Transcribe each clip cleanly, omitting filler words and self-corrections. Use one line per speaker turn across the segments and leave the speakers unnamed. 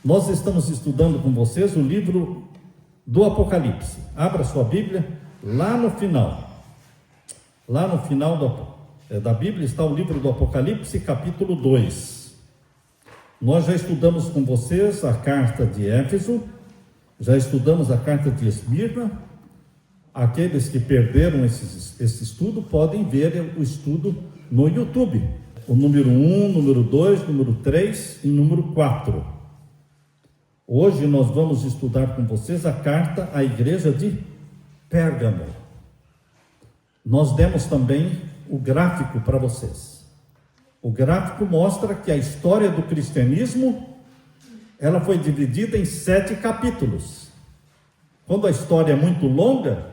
Nós estamos estudando com vocês o livro do Apocalipse. Abra sua Bíblia, lá no final da Bíblia está o livro do Apocalipse, capítulo 2. Nós já estudamos com vocês a carta de Éfeso, já estudamos a carta de Esmirna. Aqueles que perderam esse estudo podem ver o estudo no YouTube. O número 1, número 2, número 3 e número 4. Hoje nós vamos estudar com vocês a carta à igreja de Pérgamo. Nós demos também o gráfico para vocês. O gráfico mostra que a história do cristianismo, ela foi dividida em 7 capítulos. Quando a história é muito longa,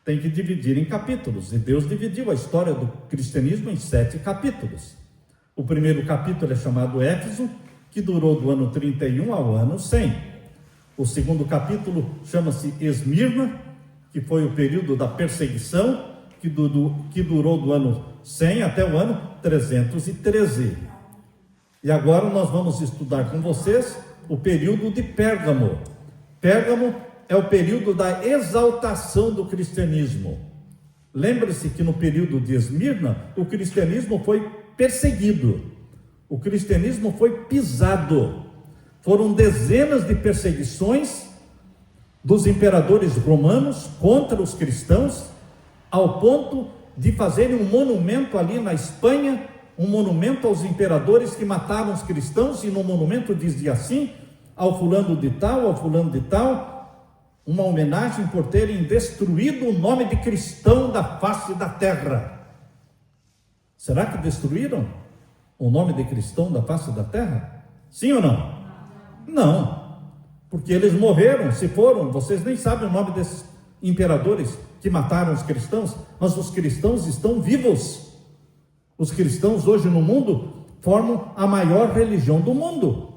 tem que dividir em capítulos. E Deus dividiu a história do cristianismo em 7 capítulos. O primeiro capítulo é chamado Éfeso, que durou do ano 31 ao ano 100. O segundo capítulo chama-se Esmirna, que foi o período da perseguição, que durou do ano 100 até o ano 313. E agora nós vamos estudar com vocês o período de Pérgamo. Pérgamo é o período da exaltação do cristianismo. Lembre-se que no período de Esmirna, o cristianismo foi perseguido, o cristianismo foi pisado. Foram dezenas de perseguições dos imperadores romanos contra os cristãos, ao ponto de fazerem um monumento ali na Espanha, um monumento aos imperadores que mataram os cristãos, e no monumento dizia assim: ao fulano de tal, ao fulano de tal, uma homenagem por terem destruído o nome de cristão da face da terra. Será que destruíram o nome de cristão da face da terra? Sim ou não? Não, porque eles morreram, se foram. Vocês nem sabem o nome desses imperadores que mataram os cristãos, mas os cristãos estão vivos. Os cristãos hoje no mundo formam a maior religião do mundo.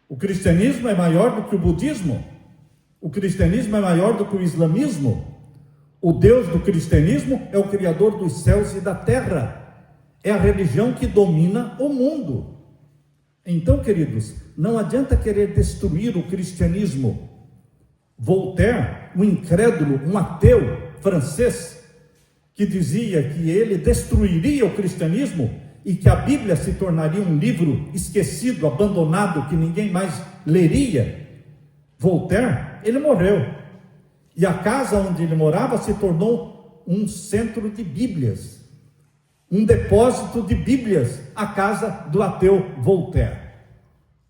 O cristianismo é maior do que o budismo, o cristianismo é maior do que o islamismo. O Deus do cristianismo é o Criador dos céus e da terra, é a religião que domina o mundo. Então, queridos, não adianta querer destruir o cristianismo. Voltaire, um incrédulo, um ateu francês, que dizia que ele destruiria o cristianismo e que a Bíblia se tornaria um livro esquecido, abandonado, que ninguém mais leria. Voltaire, ele morreu, e a casa onde ele morava se tornou um centro de Bíblias, um depósito de Bíblias, a casa do ateu Voltaire.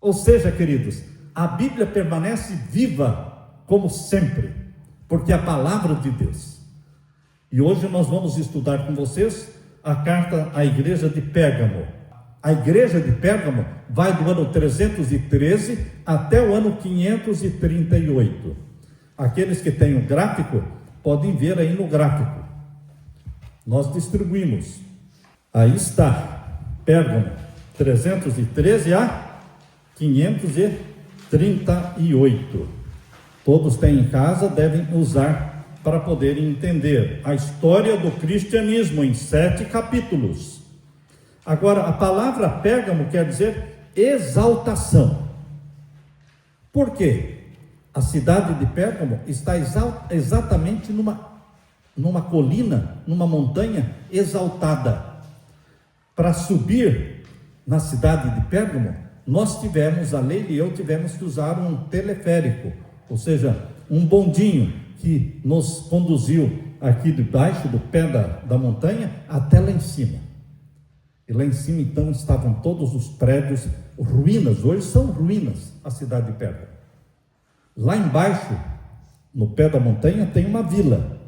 Ou seja, queridos, a Bíblia permanece viva como sempre, porque é a palavra de Deus. E hoje nós vamos estudar com vocês a carta à igreja de Pérgamo. A igreja de Pérgamo vai do ano 313 até o ano 538. Aqueles que têm o gráfico podem ver aí no gráfico. Nós distribuímos. Aí está, Pérgamo, 313 a 538. Todos têm em casa, devem usar para poderem entender a história do cristianismo em 7 capítulos. Agora, a palavra Pérgamo quer dizer exaltação. Por quê? A cidade de Pérgamo está exatamente numa colina, numa montanha exaltada. Para subir na cidade de Pérgamo, nós tivemos, a Leila e eu tivemos que usar um teleférico, ou seja, um bondinho que nos conduziu aqui debaixo do pé da montanha até lá em cima. E lá em cima então estavam todos os prédios, ruínas. Hoje são ruínas a cidade de Pérgamo. Lá embaixo, no pé da montanha, tem uma vila,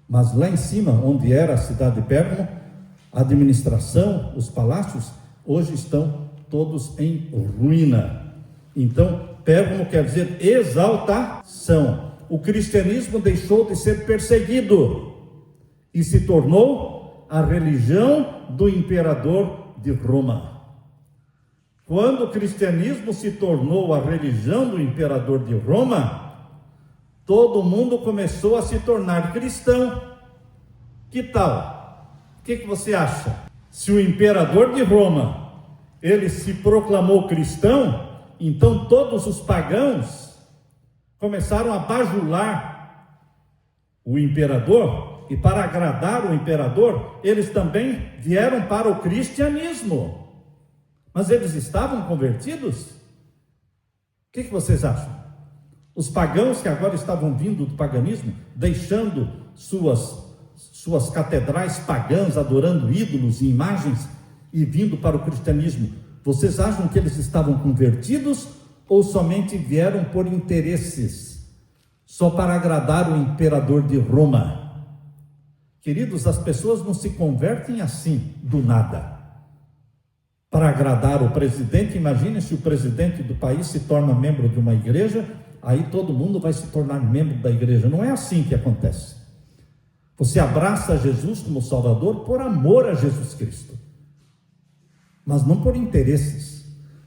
mas lá em cima, onde era a cidade de Pérgamo, a administração, os palácios, hoje estão todos em ruína. Então, Pérgamo quer dizer exaltação. O cristianismo deixou de ser perseguido e se tornou a religião do imperador de Roma. Quando o cristianismo se tornou a religião do imperador de Roma, todo mundo começou a se tornar cristão. Que tal? O que você acha? Se o imperador de Roma, ele se proclamou cristão, Então todos os pagãos começaram a bajular o imperador, e para agradar o imperador, eles também vieram para o cristianismo. Mas eles estavam convertidos? O que vocês acham? Os pagãos que agora estavam vindo do paganismo, deixando suas catedrais pagãs, adorando ídolos e imagens, e vindo para o cristianismo, vocês acham que eles estavam convertidos ou somente vieram por interesses, só para agradar o imperador de Roma? Queridos, as pessoas não se convertem assim, do nada, para agradar o presidente. Imagine se o presidente do país se torna membro de uma igreja, aí todo mundo vai se tornar membro da igreja. Não é assim que acontece. Você abraça Jesus como Salvador por amor a Jesus Cristo, mas não por interesses.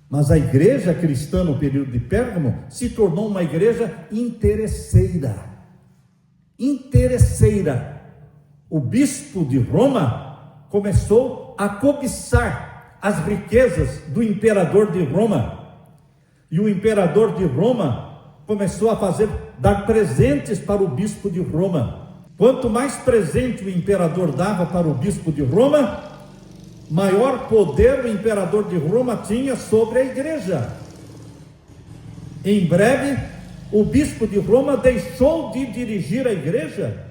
Mas a igreja cristã no período de Pérgamo se tornou uma igreja interesseira. O bispo de Roma começou a cobiçar as riquezas do imperador de Roma, e o imperador de Roma começou a dar presentes para o bispo de Roma. Quanto mais presente o imperador dava para o bispo de Roma, maior poder o imperador de Roma tinha sobre a igreja. Em breve, o bispo de Roma deixou de dirigir a igreja,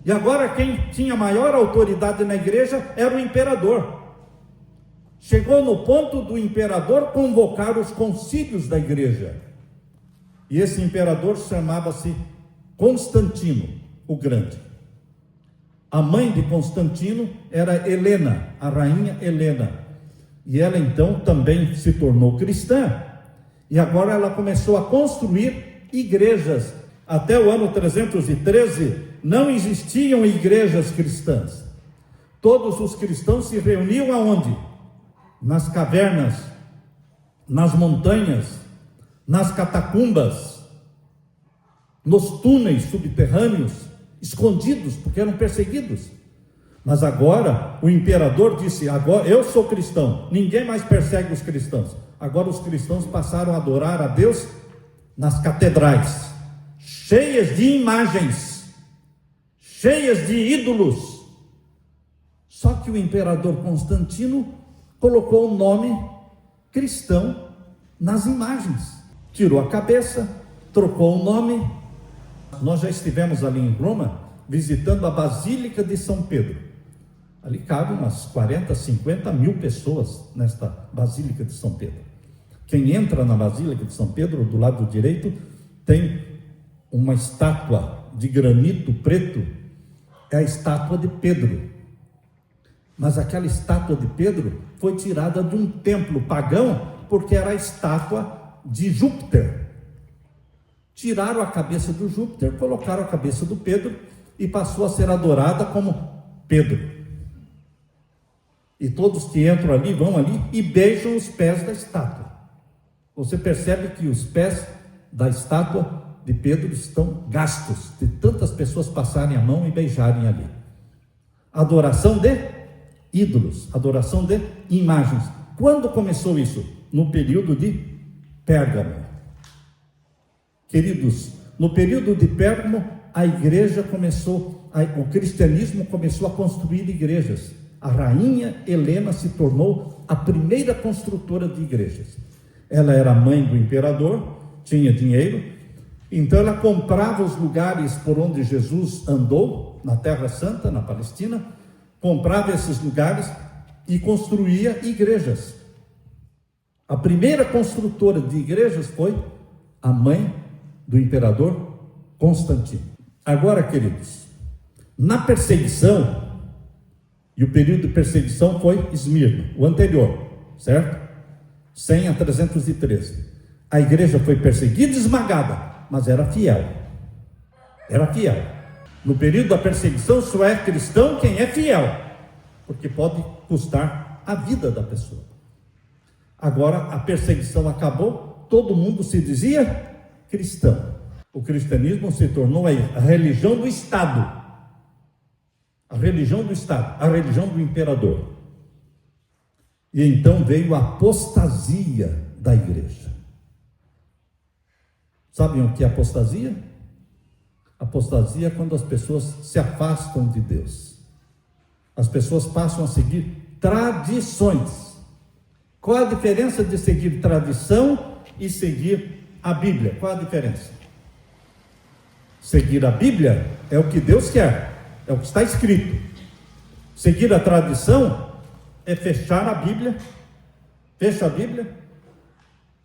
e agora quem tinha maior autoridade na igreja era o imperador. Chegou no ponto do imperador convocar os concílios da igreja, e esse imperador chamava-se Constantino o Grande. A mãe de Constantino era Helena, a rainha Helena, e ela então também se tornou cristã, e agora ela começou a construir igrejas. Até o ano 313 não existiam igrejas cristãs. Todos os cristãos se reuniam aonde? Nas cavernas, nas montanhas, nas catacumbas, nos túneis subterrâneos, escondidos, porque eram perseguidos. Mas agora o imperador disse: agora eu sou cristão, ninguém mais persegue os cristãos. Agora os cristãos passaram a adorar a Deus nas catedrais, cheias de imagens, cheias de ídolos. Só que o imperador Constantino colocou o nome cristão nas imagens, tirou a cabeça, trocou o nome. Nós já estivemos ali em Roma, visitando a Basílica de São Pedro. Ali cabem umas 40, 50 mil pessoas nesta Basílica de São Pedro. Quem entra na Basílica de São Pedro, do lado direito, tem uma estátua de granito preto, é a estátua de Pedro. Mas aquela estátua de Pedro foi tirada de um templo pagão, porque era a estátua de Júpiter. Tiraram a cabeça do Júpiter, colocaram a cabeça do Pedro, e passou a ser adorada como Pedro. E todos que entram ali, vão ali e beijam os pés da estátua. Você percebe que os pés da estátua de Pedro estão gastos, de tantas pessoas passarem a mão e beijarem ali. Adoração de ídolos, adoração de imagens. Quando começou isso? No período de Pérgamo. Queridos, no período de Pérgamo, a igreja começou, o cristianismo começou a construir igrejas. A rainha Helena se tornou a primeira construtora de igrejas. Ela era mãe do imperador, tinha dinheiro, então ela comprava os lugares por onde Jesus andou, na Terra Santa, na Palestina, comprava esses lugares e construía igrejas. A primeira construtora de igrejas foi a mãe do imperador Constantino. Agora, queridos, na perseguição, e o período de perseguição foi Esmirna, o anterior, certo? 100 a 313. A igreja foi perseguida e esmagada, mas era fiel. Era fiel. No período da perseguição, só é cristão quem é fiel, porque pode custar a vida da pessoa. Agora a perseguição acabou, todo mundo se dizia cristão. O cristianismo se tornou a religião do Estado. A religião do Estado, a religião do imperador. E então veio a apostasia da igreja. Sabem o que é apostasia? Apostasia é quando as pessoas se afastam de Deus. As pessoas passam a seguir tradições. Qual a diferença de seguir tradição e seguir a Bíblia? Qual a diferença? Seguir a Bíblia é o que Deus quer, é o que está escrito. Seguir a tradição é fechar a Bíblia, fecha a Bíblia,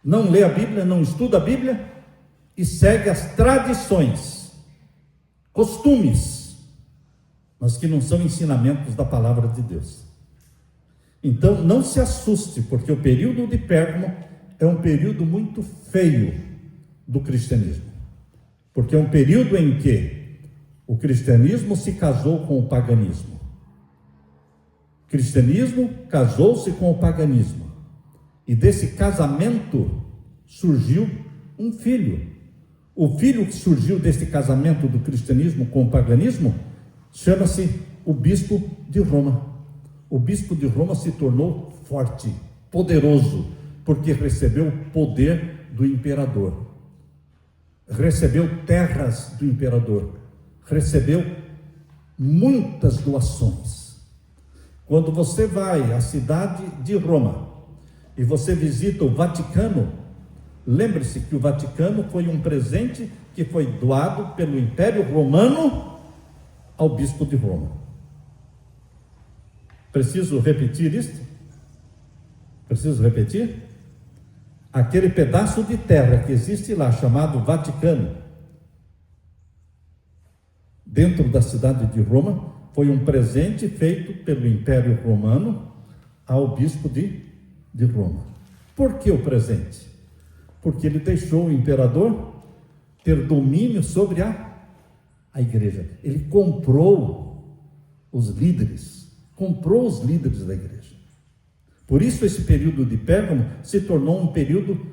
não lê a Bíblia, não estuda a Bíblia e segue as tradições, costumes, mas que não são ensinamentos da palavra de Deus. Então não se assuste, porque o período de Pérgamo é um período muito feio do cristianismo, porque é um período em que o cristianismo se casou com o paganismo. O cristianismo casou-se com o paganismo, e desse casamento surgiu um filho. O filho que surgiu desse casamento do cristianismo com o paganismo chama-se o bispo de Roma. O bispo de Roma se tornou forte, poderoso, porque recebeu o poder do imperador, recebeu terras do imperador, recebeu muitas doações. Quando você vai à cidade de Roma e você visita o Vaticano, lembre-se que o Vaticano foi um presente que foi doado pelo Império Romano ao bispo de Roma. Preciso repetir isto? Preciso repetir? Aquele pedaço de terra que existe lá, chamado Vaticano, dentro da cidade de Roma, foi um presente feito pelo Império Romano ao bispo de Roma. Por que o presente? Porque ele deixou o imperador ter domínio sobre a igreja. Ele comprou os líderes da igreja. Por isso esse período de Pérgamo se tornou um período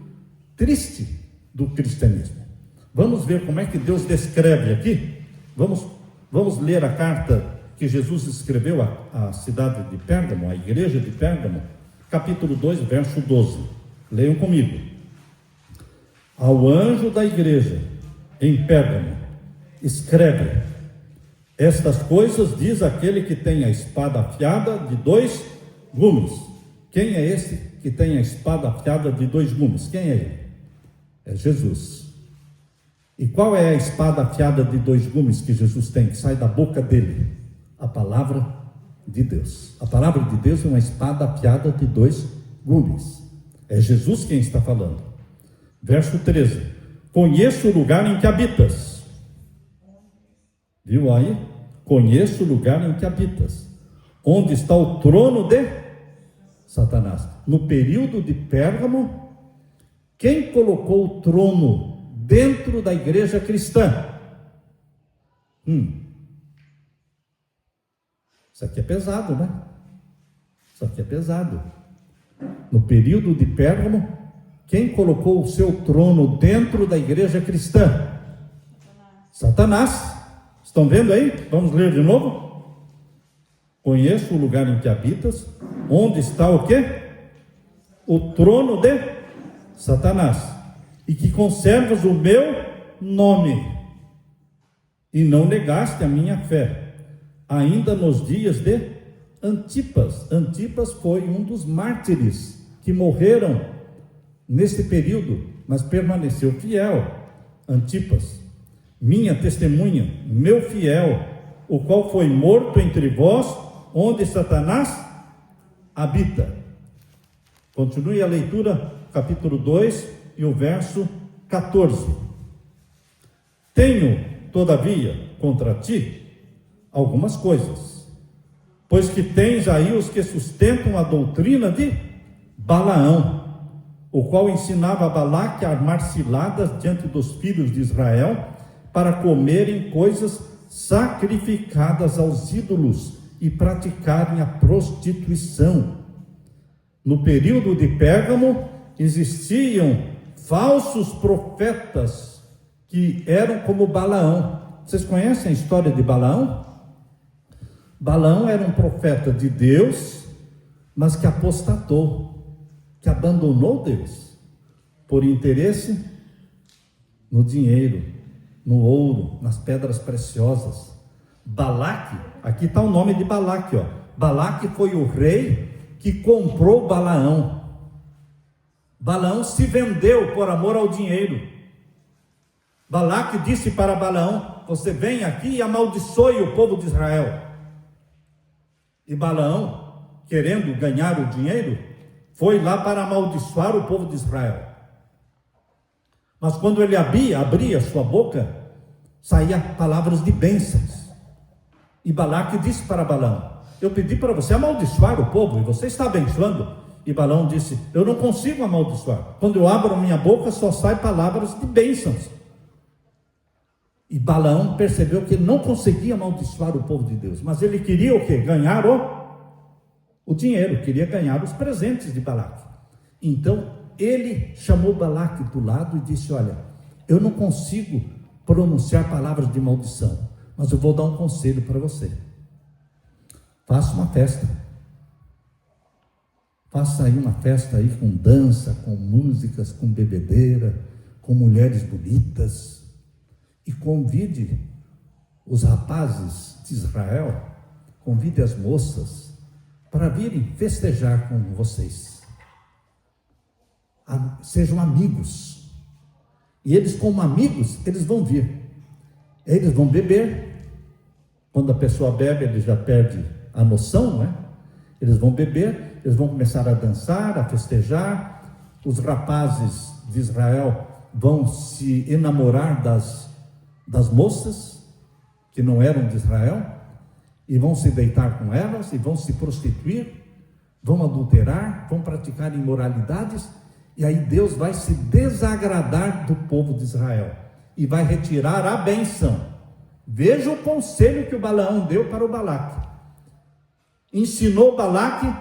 triste do cristianismo. Vamos ver como é que Deus descreve aqui. Vamos ler a carta que Jesus escreveu à cidade de Pérgamo, à igreja de Pérgamo, capítulo 2, verso 12. Leiam comigo. Ao anjo da igreja em Pérgamo, escreve: estas coisas diz aquele que tem a espada afiada de 2 gumes. Quem é esse que tem a espada afiada de 2 gumes? Quem é ele? É Jesus. E qual é a espada afiada de 2 gumes que Jesus tem, que sai da boca dele? A palavra de Deus. A palavra de Deus é uma espada afiada de 2 gumes. É Jesus quem está falando. Verso 13: conheço o lugar em que habitas. Viu aí? Conheço o lugar em que habitas, onde está o trono de Satanás. No período de Pérgamo, quem colocou o trono dentro da igreja cristã? Isso aqui é pesado, né? Isso aqui é pesado. No período de Pérgamo, quem colocou o seu trono dentro da igreja cristã? Satanás. Estão vendo aí? Vamos ler de novo? Conheço o lugar em que habitas, onde está o quê? O trono de Satanás, e que conservas o meu nome, e não negaste a minha fé, ainda nos dias de Antipas. Antipas foi um dos mártires que morreram nesse período, mas permaneceu fiel. Antipas, minha testemunha, meu fiel, o qual foi morto entre vós, onde Satanás habita. Continue a leitura, capítulo 2 e o verso 14. Tenho, todavia, contra ti algumas coisas, pois que tens aí os que sustentam a doutrina de Balaão, o qual ensinava a Balaque a armar ciladas diante dos filhos de Israel, para comerem coisas sacrificadas aos ídolos e praticarem a prostituição. No período de Pérgamo existiam falsos profetas que eram como Balaão. Vocês conhecem a história de Balaão? Balaão era um profeta de Deus, mas que apostatou, que abandonou Deus por interesse no dinheiro, no ouro, nas pedras preciosas. Balaque, aqui está o nome de Balaque, ó. Balaque foi o rei que comprou Balaão. Balaão se vendeu por amor ao dinheiro. Balaque disse para Balaão: você vem aqui e amaldiçoe o povo de Israel. E Balaão, querendo ganhar o dinheiro, foi lá para amaldiçoar o povo de Israel. Mas quando ele abria sua boca, saía palavras de bênçãos. E Balaque disse para Balaão: eu pedi para você amaldiçoar o povo e você está abençoando. E Balaão disse: eu não consigo amaldiçoar. Quando eu abro a minha boca, só saem palavras de bênçãos. E Balaão percebeu que ele não conseguia amaldiçoar o povo de Deus, mas ele queria o quê? Ganhar o dinheiro, queria ganhar os presentes de Balaque. Então ele chamou Balaque do lado e disse: olha, eu não consigo pronunciar palavras de maldição, mas eu vou dar um conselho para você. Faça uma festa. Faça aí uma festa aí com dança, com músicas, com bebedeira, com mulheres bonitas, e convide os rapazes de Israel, convide as moças para virem festejar com vocês. Sejam amigos. E eles, como amigos, eles vão vir. Eles vão beber. Quando a pessoa bebe, ele já perde a noção, não é? Eles vão beber, eles vão começar a dançar, a festejar. Os rapazes de Israel vão se enamorar das moças que não eram de Israel, e vão se deitar com elas, e vão se prostituir, vão adulterar, vão praticar imoralidades, e aí Deus vai se desagradar do povo de Israel, e vai retirar a bênção. Veja o conselho que o Balaão deu para o Balaque. Ensinou Balaque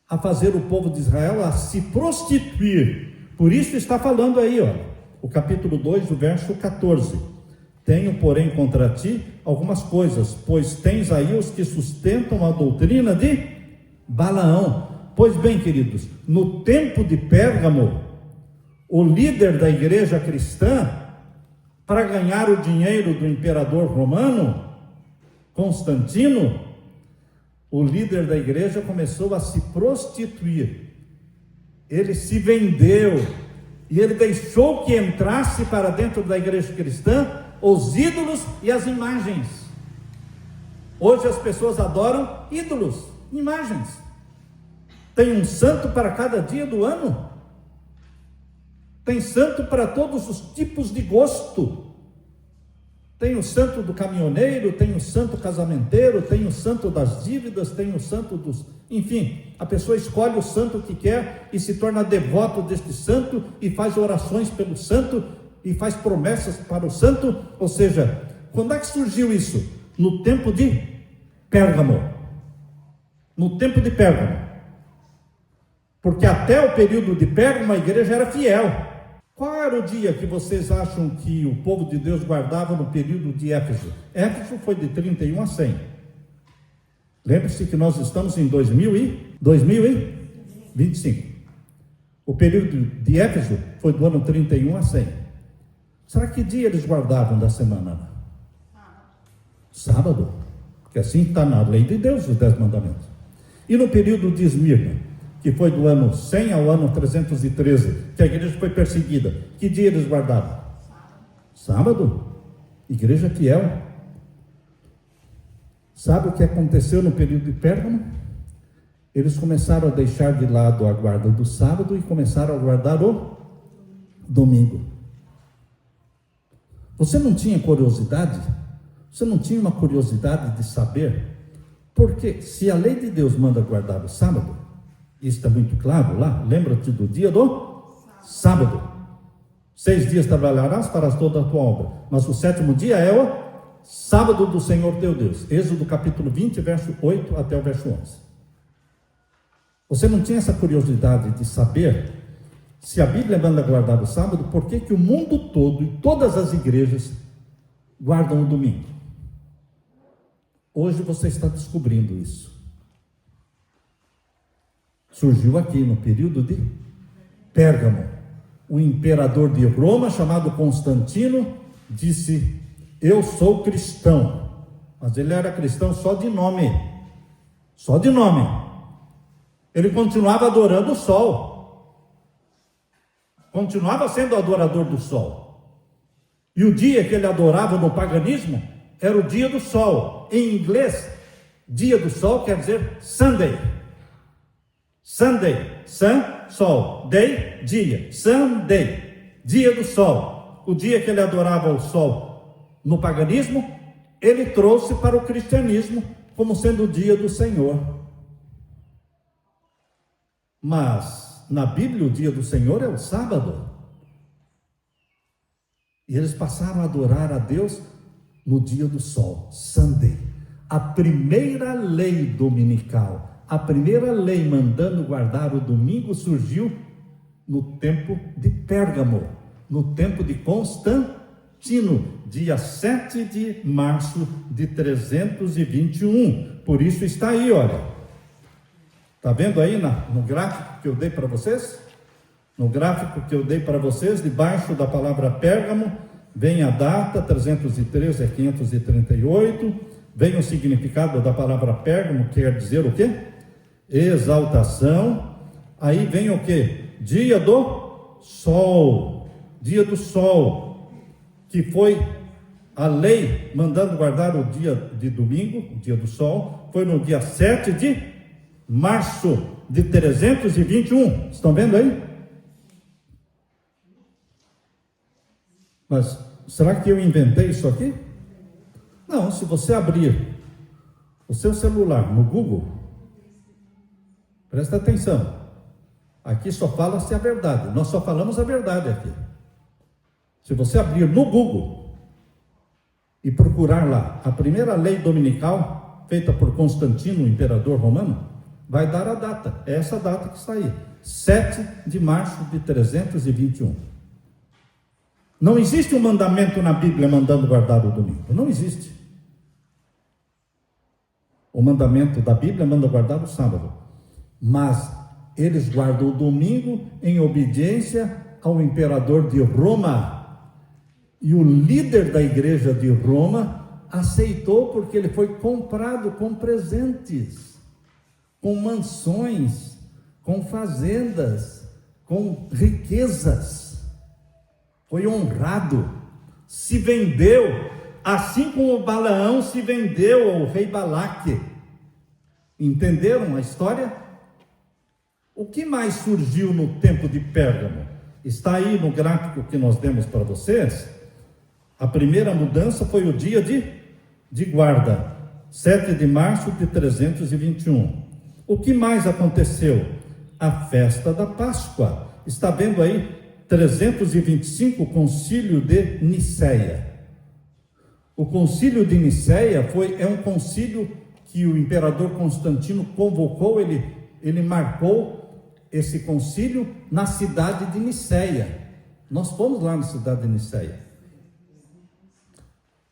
a fazer o povo de Israel a se prostituir. Por isso está falando aí, ó, o capítulo 2, o verso 14. Tenho, porém, contra ti algumas coisas, pois tens aí os que sustentam a doutrina de Balaão. Pois bem, queridos, no tempo de Pérgamo, o líder da igreja cristã, para ganhar o dinheiro do imperador romano, Constantino, o líder da igreja começou a se prostituir. Ele se vendeu, e ele deixou que entrasse para dentro da igreja cristã os ídolos e as imagens. Hoje as pessoas adoram ídolos, imagens. Tem um santo para cada dia do ano. Tem santo para todos os tipos de gosto. Tem o santo do caminhoneiro, tem o santo casamenteiro, tem o santo das dívidas, tem o santo dos... Enfim, a pessoa escolhe o santo que quer e se torna devoto deste santo e faz orações pelo santo e faz promessas para o santo. Ou seja, quando é que surgiu isso? No tempo de Pérgamo. No tempo de Pérgamo. Porque até o período de Pérgamo a igreja era fiel. Qual era o dia que vocês acham que o povo de Deus guardava no período de Éfeso? Éfeso foi de 31 a 100. Lembre-se que nós estamos em 2025. O período de Éfeso foi do ano 31 a 100. Será que dia eles guardavam da semana? Sábado. Porque assim está na lei de Deus, os 10 mandamentos. E no período de Esmirna, que foi do ano 100 ao ano 313, que a igreja foi perseguida, que dia eles guardavam? Sábado. Igreja fiel. Sabe o que aconteceu no período de Pérgamo? Eles começaram a deixar de lado a guarda do sábado e começaram a guardar o domingo. Você não tinha curiosidade? Você não tinha uma curiosidade de saber? Porque se a lei de Deus manda guardar o sábado, isso está muito claro lá, lembra-te do dia do sábado. 6 dias trabalharás, farás toda a tua obra, mas o 7º dia é o sábado do Senhor teu Deus. Êxodo capítulo 20, verso 8 até o verso 11. Você não tinha essa curiosidade de saber, se a Bíblia manda guardar o sábado, por que que o mundo todo e todas as igrejas guardam o domingo? Hoje você está descobrindo isso. Surgiu aqui no período de Pérgamo. o imperador de Roma, chamado Constantino, disse: eu sou cristão. Mas ele era cristão só de nome. Só de nome. Ele continuava adorando o sol. Continuava sendo adorador do sol. E o dia que ele adorava no paganismo era o dia do sol. Em inglês, dia do sol quer dizer Sunday. Sunday, sun, sol, day, dia, Sunday, dia do sol. O dia que ele adorava o sol no paganismo, ele trouxe para o cristianismo como sendo o dia do Senhor. Mas na Bíblia o dia do Senhor é o sábado. E eles passaram a adorar a Deus no dia do sol, Sunday. A primeira lei dominical, a primeira lei mandando guardar o domingo surgiu no tempo de Pérgamo, no tempo de Constantino, dia 7 de março de 321. Por isso está aí, olha. Está vendo aí no gráfico que eu dei para vocês? No gráfico que eu dei para vocês, debaixo da palavra Pérgamo, vem a data, 313 a 538, vem o significado da palavra Pérgamo, que quer dizer o quê? Exaltação. Aí vem o quê? Dia do sol. Dia do sol, que foi a lei mandando guardar o dia de domingo, o dia do sol, foi no dia 7 de março de 321. Estão vendo aí? Mas será que eu inventei isso aqui? Não, se você abrir o seu celular no Google, presta atenção, aqui só fala-se a verdade, nós só falamos a verdade aqui. Se você abrir no Google e procurar lá a primeira lei dominical feita por Constantino, o imperador romano, vai dar a data, é essa data que está aí, 7 de março de 321. Não existe um mandamento na Bíblia mandando guardar o domingo, não existe. O mandamento da Bíblia manda guardar o sábado, mas eles guardam o domingo em obediência ao imperador de Roma. E o líder da igreja de Roma aceitou, porque ele foi comprado com presentes, com mansões, com fazendas, com riquezas. Foi honrado, se vendeu, assim como Balaão se vendeu ao rei Balaque. Entenderam a história? O que mais surgiu no tempo de Pérgamo? Está aí no gráfico que nós demos para vocês. A primeira mudança foi o dia de guarda, 7 de março de 321. O que mais aconteceu? A festa da Páscoa. Está vendo aí? 325, concílio de Niceia. O concílio de Niceia é um concílio que o imperador Constantino convocou, ele marcou esse concílio na cidade de Niceia. Nós fomos lá na cidade de Niceia.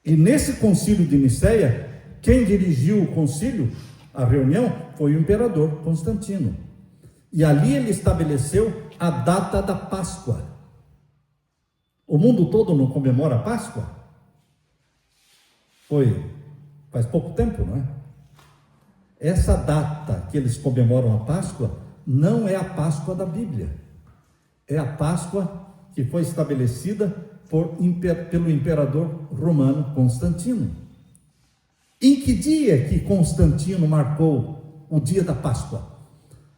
E nesse concílio de Niceia, quem dirigiu o concílio, a reunião, foi o imperador Constantino. E ali ele estabeleceu a data da Páscoa. O mundo todo não comemora a Páscoa? Faz pouco tempo, não é? Essa data que eles comemoram a Páscoa não é a Páscoa da Bíblia. É a Páscoa que foi estabelecida pelo imperador romano Constantino. Em que dia que Constantino marcou o dia da Páscoa?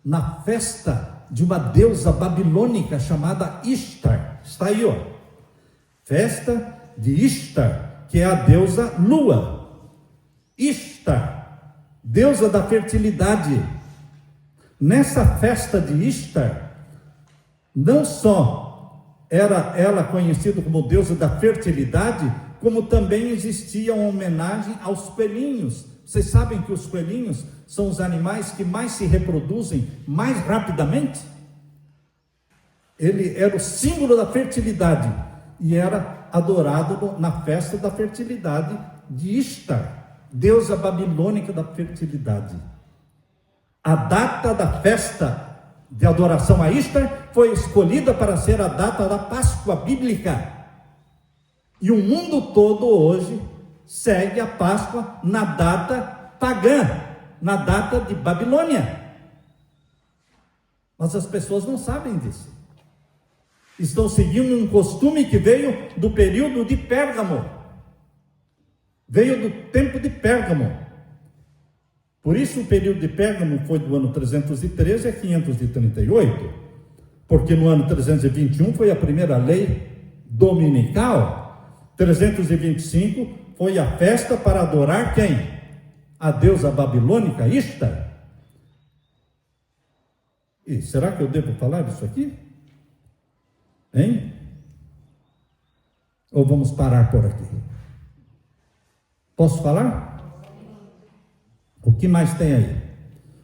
Na festa de uma deusa babilônica chamada Ishtar. Está aí, ó. Festa de Ishtar, que é a deusa lua. Ishtar, deusa da fertilidade. Nessa festa de Ishtar, não só era ela conhecida como deusa da fertilidade, como também existia uma homenagem aos coelhinhos. Vocês sabem que os coelhinhos são os animais que mais se reproduzem mais rapidamente? Ele era o símbolo da fertilidade e era adorado na festa da fertilidade de Ishtar, deusa babilônica da fertilidade. A data da festa de adoração a Ishtar foi escolhida para ser a data da Páscoa bíblica. E o mundo todo hoje segue a Páscoa na data pagã, na data de Babilônia. Mas as pessoas não sabem disso. Estão seguindo um costume que veio do período de Pérgamo. Veio do tempo de Pérgamo. Por isso o período de Pérgamo foi do ano 313 a 538. Porque no ano 321 foi a primeira lei dominical. 325 foi a festa para adorar quem? A deusa babilônica Ishtar. E será que eu devo falar disso aqui? Hein? Ou vamos parar por aqui? Posso falar? O que mais tem aí?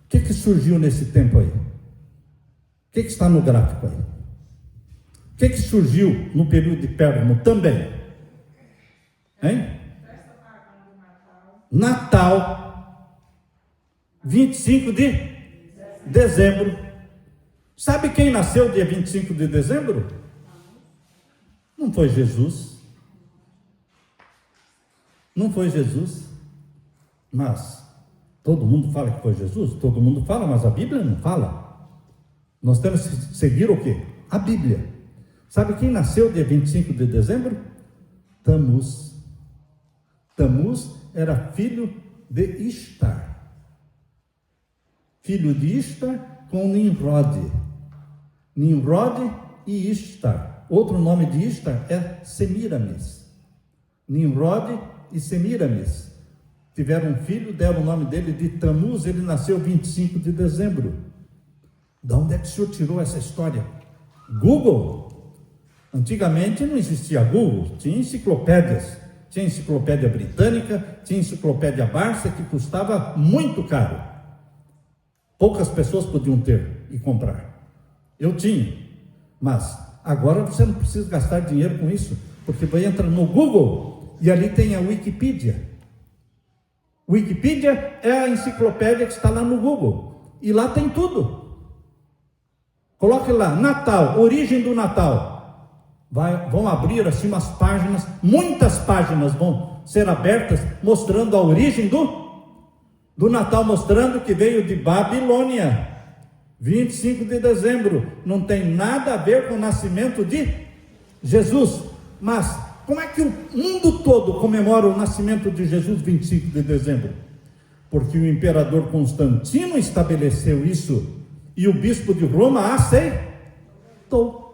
O que surgiu nesse tempo aí? O que está no gráfico aí? O que surgiu no período de Pérgamo também? Hein? Natal, 25 de dezembro. Sabe quem nasceu dia 25 de dezembro? Não foi Jesus. Não foi Jesus. Mas todo mundo fala que foi Jesus? Todo mundo fala, mas a Bíblia não fala. Nós temos que seguir o quê? A Bíblia. Sabe quem nasceu dia 25 de dezembro? Tamuz. Tamuz era filho de Ishtar. Filho de Ishtar com Nimrod. Nimrod e Ishtar. Outro nome de Ishtar é Semiramis. Nimrod e Semiramis tiveram um filho, deram o nome dele de Tamuz. Ele nasceu 25 de dezembro. De onde é que o senhor tirou essa história? Google? Antigamente não existia Google, tinha enciclopédias. Tinha enciclopédia britânica, tinha enciclopédia Barça, que custava muito caro. Poucas pessoas podiam ter e comprar. Eu tinha, mas agora você não precisa gastar dinheiro com isso, porque você entra no Google e ali tem a Wikipedia. Wikipedia é a enciclopédia que está lá no Google, e lá tem tudo. Coloque lá, Natal, origem do Natal. Vão abrir assim umas páginas, muitas páginas vão ser abertas, mostrando a origem do Natal, mostrando que veio de Babilônia, 25 de dezembro, não tem nada a ver com o nascimento de Jesus. Mas como é que o mundo todo comemora o nascimento de Jesus 25 de dezembro? Porque o imperador Constantino estabeleceu isso, e o bispo de Roma aceitou.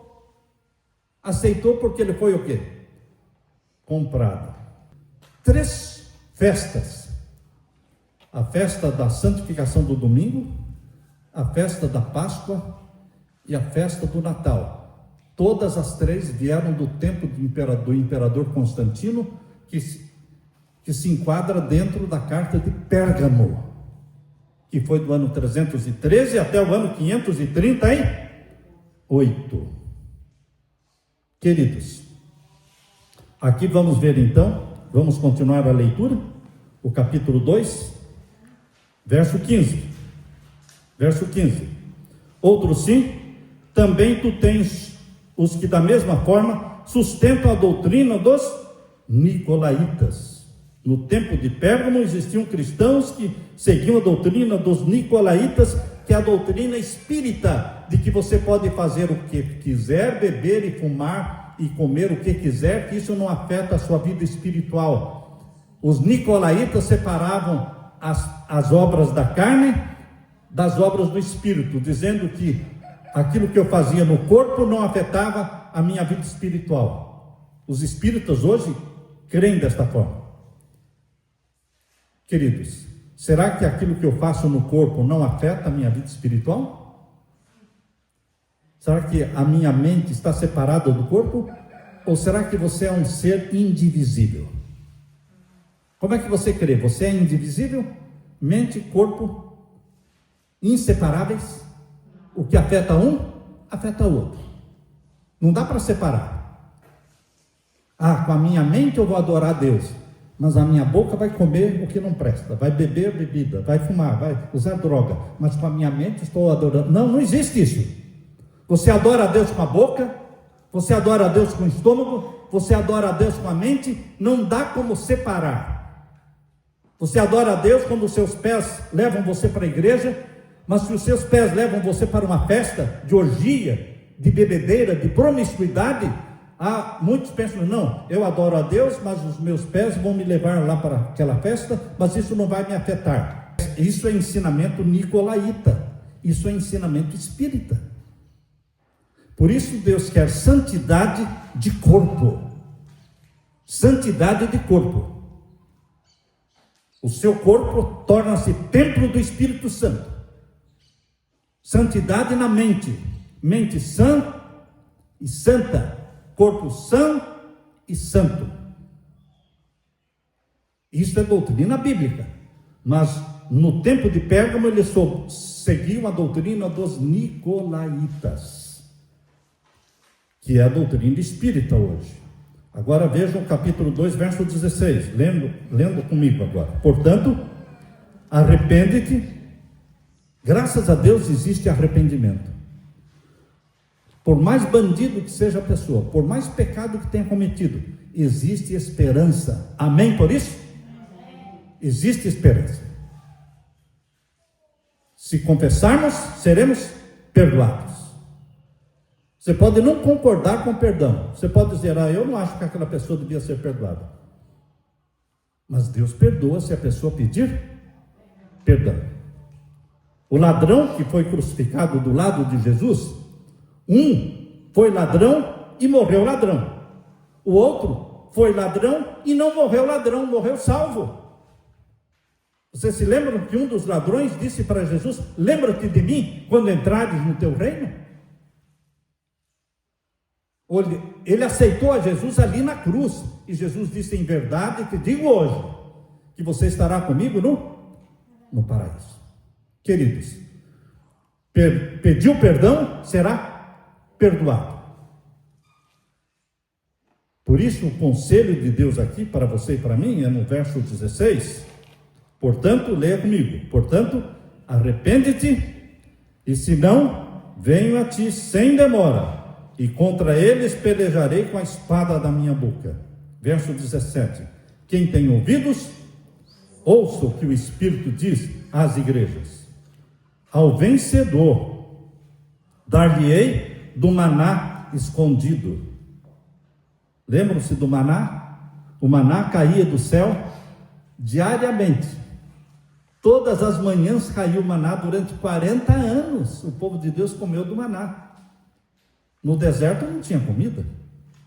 Aceitou porque ele foi o quê? Comprado. 3 festas: a festa da santificação do domingo, a festa da Páscoa e a festa do Natal. Todas as 3 vieram do tempo do imperador Constantino, que se enquadra dentro da carta de Pérgamo, que foi do ano 313 até o ano 538. Queridos, aqui vamos ver então, vamos continuar a leitura, o capítulo 2, verso 15. Verso 15. Outro sim, também tu tens os que da mesma forma sustentam a doutrina dos Nicolaítas. No tempo de Pérgamo existiam cristãos que seguiam a doutrina dos Nicolaítas, que é a doutrina espírita, de que você pode fazer o que quiser, beber e fumar e comer o que quiser, que isso não afeta a sua vida espiritual. Os Nicolaítas separavam as obras da carne das obras do espírito, dizendo que aquilo que eu fazia no corpo não afetava a minha vida espiritual. Os espíritas hoje creem desta forma. Queridos, será que aquilo que eu faço no corpo não afeta a minha vida espiritual? Será que a minha mente está separada do corpo? Ou será que você é um ser indivisível? Como é que você crê? Você é indivisível? Mente e corpo inseparáveis? O que afeta um, afeta o outro. Não dá para separar. Com a minha mente eu vou adorar a Deus, mas a minha boca vai comer o que não presta, vai beber bebida, vai fumar, vai usar droga, mas com a minha mente estou adorando. Não, não existe isso. Você adora a Deus com a boca, você adora a Deus com o estômago, você adora a Deus com a mente, não dá como separar. Você adora a Deus quando os seus pés levam você para a igreja, mas se os seus pés levam você para uma festa de orgia, de bebedeira, de promiscuidade, muitos pensam, não, eu adoro a Deus, mas os meus pés vão me levar lá para aquela festa, mas isso não vai me afetar. Isso é ensinamento nicolaíta, isso é ensinamento espírita. Por isso Deus quer santidade de corpo. Santidade de corpo. O seu corpo torna-se templo do Espírito Santo. Santidade na mente. Mente sã e santa. Corpo sã e santo. Isso é doutrina bíblica. Mas no tempo de Pérgamo eles seguiam a doutrina dos nicolaítas, que é a doutrina espírita hoje. Agora vejam o capítulo 2, verso 16, lendo comigo agora. Portanto, arrepende-te. Graças a Deus existe arrependimento. Por mais bandido que seja a pessoa, por mais pecado que tenha cometido, existe esperança. Amém por isso? Existe esperança. Se confessarmos, seremos perdoados. Você pode não concordar com o perdão. Você pode dizer, eu não acho que aquela pessoa devia ser perdoada. Mas Deus perdoa se a pessoa pedir perdão. O ladrão que foi crucificado do lado de Jesus, um foi ladrão e morreu ladrão. O outro foi ladrão e não morreu ladrão, morreu salvo. Vocês se lembram que um dos ladrões disse para Jesus, lembra-te de mim quando entrares no teu reino? Ele aceitou a Jesus ali na cruz, e Jesus disse, em verdade te digo hoje, que você estará comigo no paraíso. Queridos, pediu perdão, será perdoado. Por isso o conselho de Deus aqui, para você e para mim, é no verso 16, portanto, leia comigo, portanto, arrepende-te, e se não, venho a ti sem demora, e contra eles pelejarei com a espada da minha boca. Verso 17, quem tem ouvidos, ouça o que o Espírito diz às igrejas. Ao vencedor, dar-lhe-ei do maná escondido. Lembram-se do maná? O maná caía do céu diariamente. Todas as manhãs caiu o maná durante 40 anos. O povo de Deus comeu do maná. No deserto não tinha comida.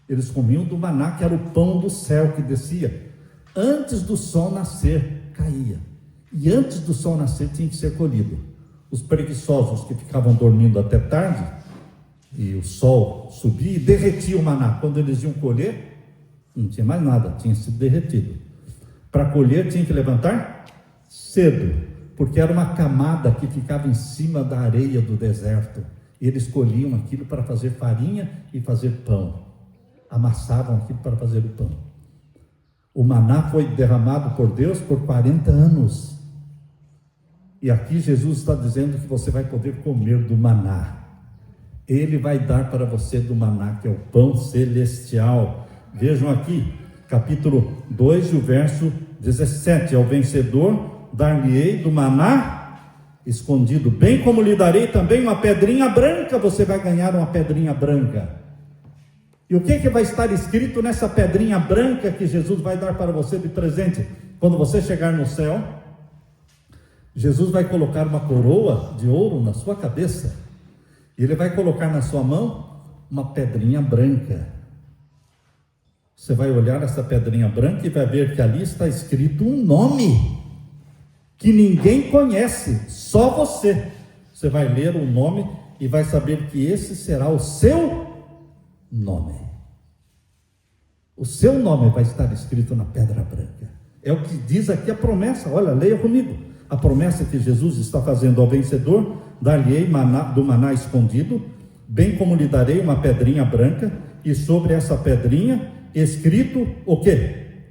Eles comiam do maná, que era o pão do céu que descia. Antes do sol nascer, caía. E antes do sol nascer tinha que ser colhido. Os preguiçosos que ficavam dormindo até tarde, e o sol subia e derretia o maná. Quando eles iam colher, não tinha mais nada, tinha sido derretido. Para colher tinha que levantar cedo, porque era uma camada que ficava em cima da areia do deserto. Eles colhiam aquilo para fazer farinha e fazer pão. Amassavam aquilo para fazer o pão. O maná foi derramado por Deus por 40 anos. E aqui Jesus está dizendo que você vai poder comer do maná. Ele vai dar para você do maná, que é o pão celestial. Vejam aqui, capítulo 2, o verso 17. Ao vencedor, dar-lhe-ei do maná escondido, bem como lhe darei também uma pedrinha branca. Você vai ganhar uma pedrinha branca. E o que vai estar escrito nessa pedrinha branca que Jesus vai dar para você de presente? Quando você chegar no céu, Jesus vai colocar uma coroa de ouro na sua cabeça, e Ele vai colocar na sua mão uma pedrinha branca. Você vai olhar essa pedrinha branca e vai ver que ali está escrito um nome que ninguém conhece, só você. Você vai ler o nome e vai saber que esse será o seu nome. O seu nome vai estar escrito na pedra branca. É o que diz aqui a promessa. Olha, leia comigo. A promessa que Jesus está fazendo ao vencedor: dar-lhe-ei do maná escondido, bem como lhe darei uma pedrinha branca, e sobre essa pedrinha escrito o quê?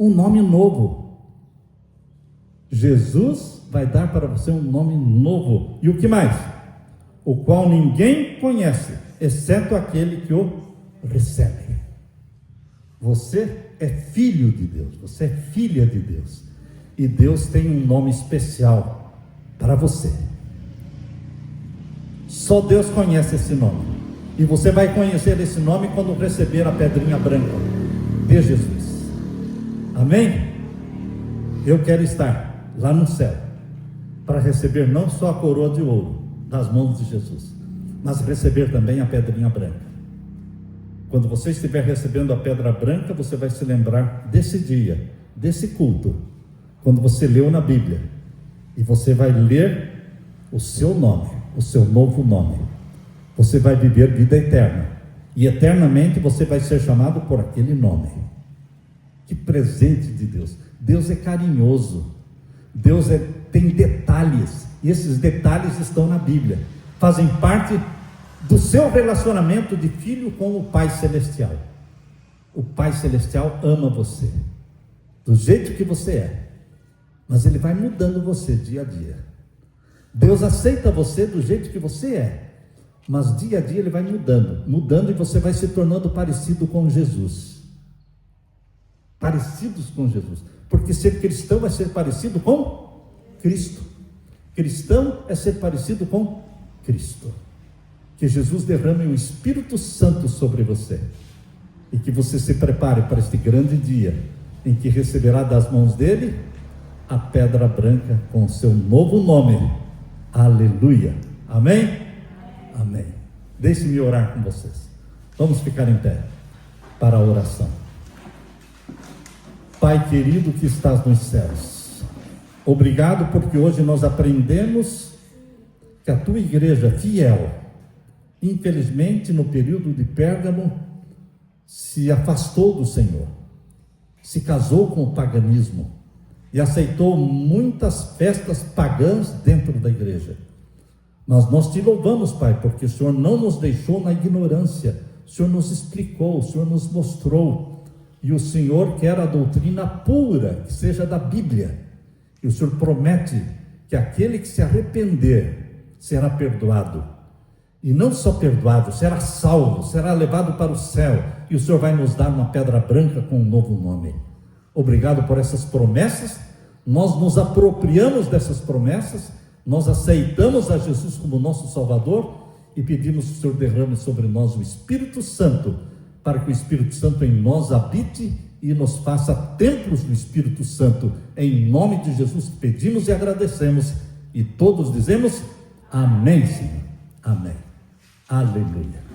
um nome novo. Jesus vai dar para você um nome novo. E o que mais? O qual ninguém conhece, exceto aquele que o recebe. Você é filho de Deus, você é filha de Deus. E Deus tem um nome especial para você. Só Deus conhece esse nome. E você vai conhecer esse nome quando receber a pedrinha branca de Jesus. Amém? Eu quero estar lá no céu para receber não só a coroa de ouro das mãos de Jesus, mas receber também a pedrinha branca. Quando você estiver recebendo a pedra branca, você vai se lembrar desse dia, desse culto, quando você leu na Bíblia, e você vai ler o seu nome, o seu novo nome. Você vai viver vida eterna, e eternamente você vai ser chamado por aquele nome. Que presente de Deus! Deus é carinhoso, Deus tem detalhes, e esses detalhes estão na Bíblia, fazem parte do seu relacionamento de filho com o Pai Celestial. O Pai Celestial ama você, do jeito que você é, mas Ele vai mudando você dia a dia. Deus aceita você do jeito que você é, mas dia a dia Ele vai mudando, e você vai se tornando parecido com Jesus. Parecidos com Jesus, porque ser cristão é ser parecido com Cristo. Cristão é ser parecido com Cristo. Que Jesus derrame o Espírito Santo sobre você, e que você se prepare para este grande dia, em que receberá das mãos dele a pedra branca com o seu novo nome. Aleluia, amém? Amém. Deixe-me orar com vocês. Vamos ficar em pé para a oração. Pai querido que estás nos céus, obrigado porque hoje nós aprendemos que a tua igreja fiel, infelizmente no período de Pérgamo, se afastou do Senhor, se casou com o paganismo e aceitou muitas festas pagãs dentro da igreja. Mas nós te louvamos, Pai, porque o Senhor não nos deixou na ignorância, o Senhor nos explicou, o Senhor nos mostrou, e o Senhor quer a doutrina pura, que seja da Bíblia, e o Senhor promete que aquele que se arrepender será perdoado, e não só perdoado, será salvo, será levado para o céu, e o Senhor vai nos dar uma pedra branca com um novo nome. Obrigado por essas promessas, nós nos apropriamos dessas promessas, nós aceitamos a Jesus como nosso Salvador, e pedimos que o Senhor derrame sobre nós o Espírito Santo, para que o Espírito Santo em nós habite e nos faça templos do Espírito Santo. Em nome de Jesus pedimos e agradecemos, e todos dizemos amém, Senhor, amém, aleluia.